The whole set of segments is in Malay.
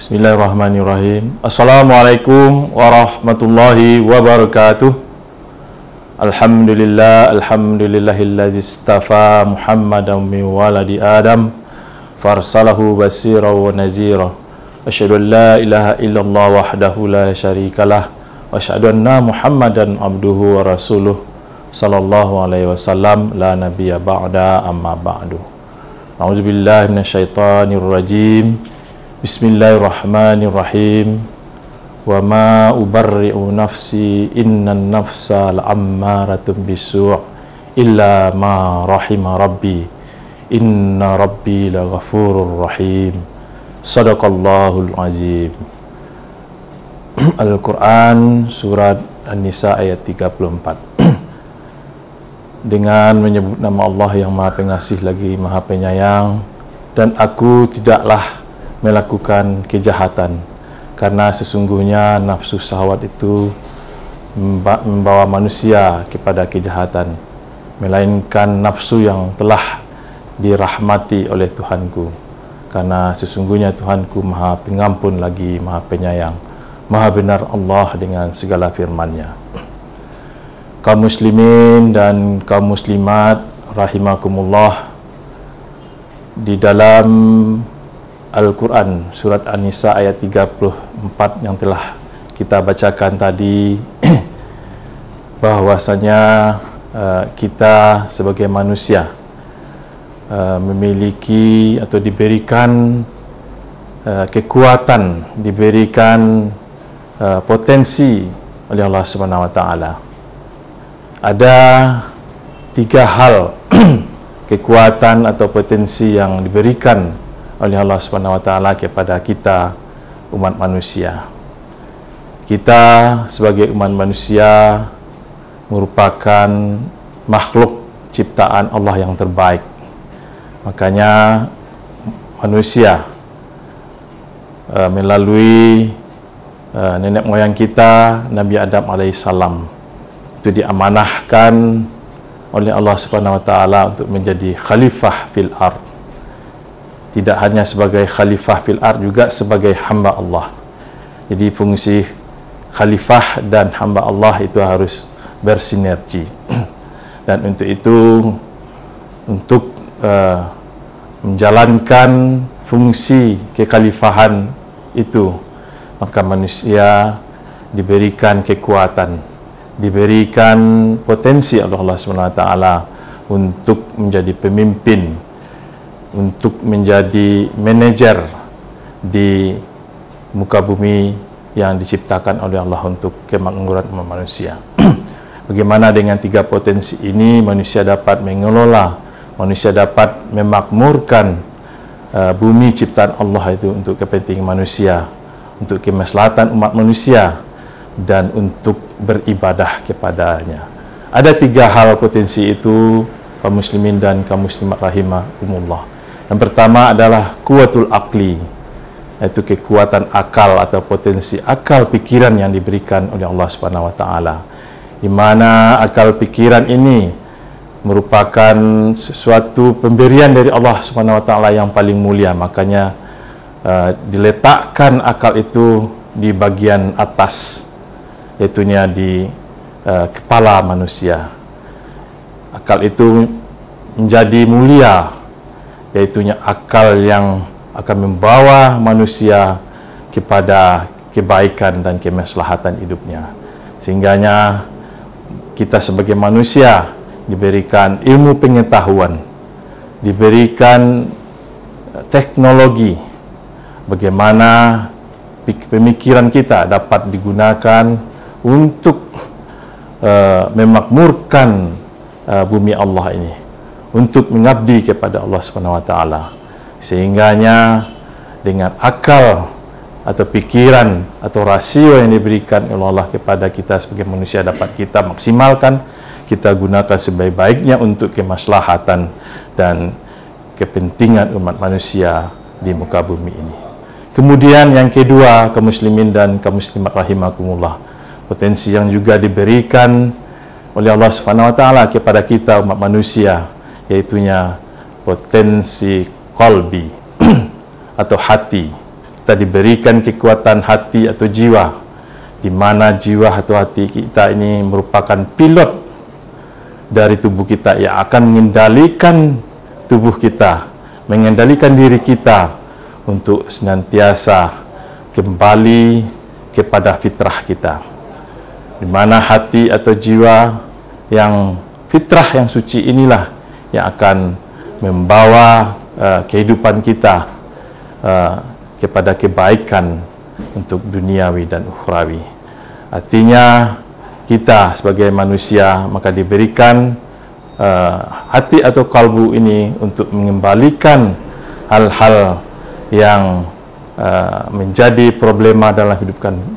Bismillahirrahmanirrahim. Assalamualaikum warahmatullahi wabarakatuh. Alhamdulillahilladzi istafa Muhammadan min waladi Adam farsalahu basira wa nazira. Asyhadu an la ilaha illallah wahdahu la syarikalah wa asyhadu anna Muhammadan abduhu wa rasuluh sallallahu alaihi wasallam la nabiyya ba'da amma ba'du. A'udzubillahi minasyaitonir rajim. Bismillahirrahmanirrahim. Wa ma ubarri'u nafsi innan nafsa la'ammaratun bisu' illa ma rahima rabbi inna rabbi laghafurur rahim. Sadaqallahul azim. Al-Quran surat An-Nisa ayat 34. Dengan menyebut nama Allah yang Maha Pengasih lagi Maha Penyayang, dan aku tidaklah melakukan kejahatan, karena sesungguhnya nafsu syahwat itu membawa manusia kepada kejahatan, melainkan nafsu yang telah dirahmati oleh Tuhanku, karena sesungguhnya Tuhanku Maha Pengampun lagi Maha Penyayang. Maha benar Allah dengan segala firman-Nya. Kaum muslimin dan kaum muslimat rahimakumullah, di dalam Al-Quran surat An-Nisa ayat 34 yang telah kita bacakan tadi, bahwasanya kita sebagai manusia memiliki atau diberikan kekuatan, diberikan potensi oleh Allah Subhanahu wa taala. Ada 3 hal kekuatan atau potensi yang diberikan oleh Allah Subhanahu wa taala kepada kita umat manusia. Kita sebagai umat manusia merupakan makhluk ciptaan Allah yang terbaik. Makanya manusia melalui nenek moyang kita Nabi Adam alaihissalam itu diamanahkan oleh Allah Subhanahu wa taala untuk menjadi khalifah fil ard. Tidak hanya sebagai khalifah fil ard, juga sebagai hamba Allah. Jadi fungsi khalifah dan hamba Allah itu harus bersinergi. Dan untuk itu, untuk menjalankan fungsi kekhalifahan itu, maka manusia diberikan kekuatan, diberikan potensi oleh Allah SWT untuk menjadi pemimpin, untuk menjadi manajer di muka bumi yang diciptakan oleh Allah untuk kemakmuran manusia. Bagaimana dengan 3 potensi ini manusia dapat mengelola, manusia dapat memakmurkan bumi ciptaan Allah itu untuk kepentingan manusia, untuk kemaslahatan umat manusia, dan untuk beribadah kepadanya. Ada 3 hal potensi itu, kaum muslimin dan kaum muslimat rahimakumullah. Yang pertama adalah kuwatul aqli, yaitu kekuatan akal atau potensi akal pikiran yang diberikan oleh Allah Subhanahu wa taala. Di mana akal pikiran ini merupakan sesuatu pemberian dari Allah Subhanahu wa taala yang paling mulia. Makanya diletakkan akal itu di bagian atas, yaitunya di kepala manusia. Akal itu menjadi mulia, yaitunya akal yang akan membawa manusia kepada kebaikan dan kemaslahatan hidupnya. Sehingganya kita sebagai manusia diberikan ilmu pengetahuan, diberikan teknologi, bagaimana pemikiran kita dapat digunakan untuk memakmurkan bumi Allah ini, untuk mengabdi kepada Allah Subhanahu wa taala. Sehingganya dengan akal atau pikiran atau rasio yang diberikan oleh Allah kepada kita sebagai manusia dapat kita maksimalkan, kita gunakan sebaik-baiknya untuk kemaslahatan dan kepentingan umat manusia di muka bumi ini. Kemudian yang kedua, kaum muslimin dan kaum muslimat rahimakumullah, potensi yang juga diberikan oleh Allah Subhanahu wa taala kepada kita umat manusia, yaitunya potensi qalbi atau hati, kita diberikan kekuatan hati atau jiwa, di mana jiwa atau hati kita ini merupakan pilot dari tubuh kita yang akan mengendalikan tubuh kita, mengendalikan diri kita untuk senantiasa kembali kepada fitrah kita, di mana hati atau jiwa yang fitrah yang suci inilah yang akan membawa kehidupan kita kepada kebaikan untuk duniawi dan ukhrawi. Artinya kita sebagai manusia maka diberikan hati atau kalbu ini untuk mengembalikan hal-hal yang menjadi problema dalam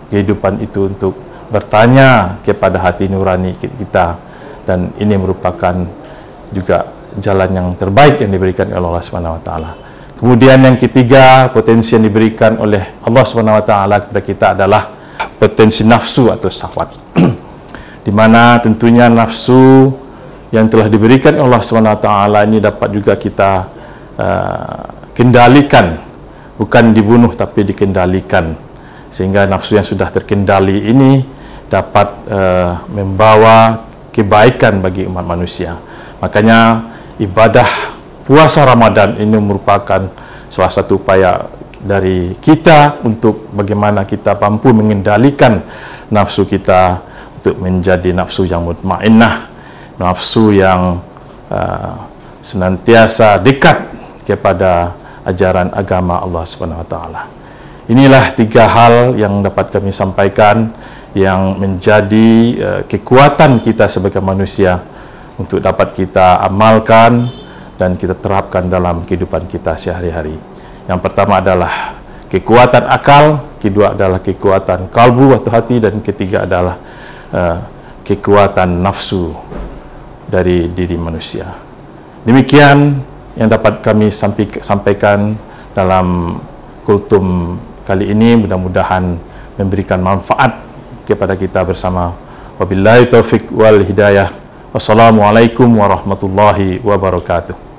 kehidupan itu, untuk bertanya kepada hati nurani kita, dan ini merupakan juga jalan yang terbaik yang diberikan oleh Allah Subhanahu wa taala. Kemudian yang ketiga, potensi yang diberikan oleh Allah Subhanahu wa taala kepada kita adalah potensi nafsu atau syahwat. Di mana tentunya nafsu yang telah diberikan Allah Subhanahu wa taala ini dapat juga kita kendalikan, bukan dibunuh tapi dikendalikan, sehingga nafsu yang sudah terkendali ini dapat membawa kebaikan bagi umat manusia. Makanya ibadah puasa Ramadan ini merupakan salah satu upaya dari kita untuk bagaimana kita mampu mengendalikan nafsu kita untuk menjadi nafsu yang mutmainnah, nafsu yang senantiasa dekat kepada ajaran agama Allah Subhanahu wa taala. Inilah tiga hal yang dapat kami sampaikan yang menjadi kekuatan kita sebagai manusia untuk dapat kita amalkan dan kita terapkan dalam kehidupan kita sehari-hari. Yang pertama adalah kekuatan akal, kedua adalah kekuatan kalbu atau hati, dan ketiga adalah kekuatan nafsu dari diri manusia. Demikian yang dapat kami sampaikan dalam kultum kali ini, mudah-mudahan memberikan manfaat kepada kita bersama. Wabillahi taufik wal hidayah. Wassalamualaikum warahmatullahi wabarakatuh.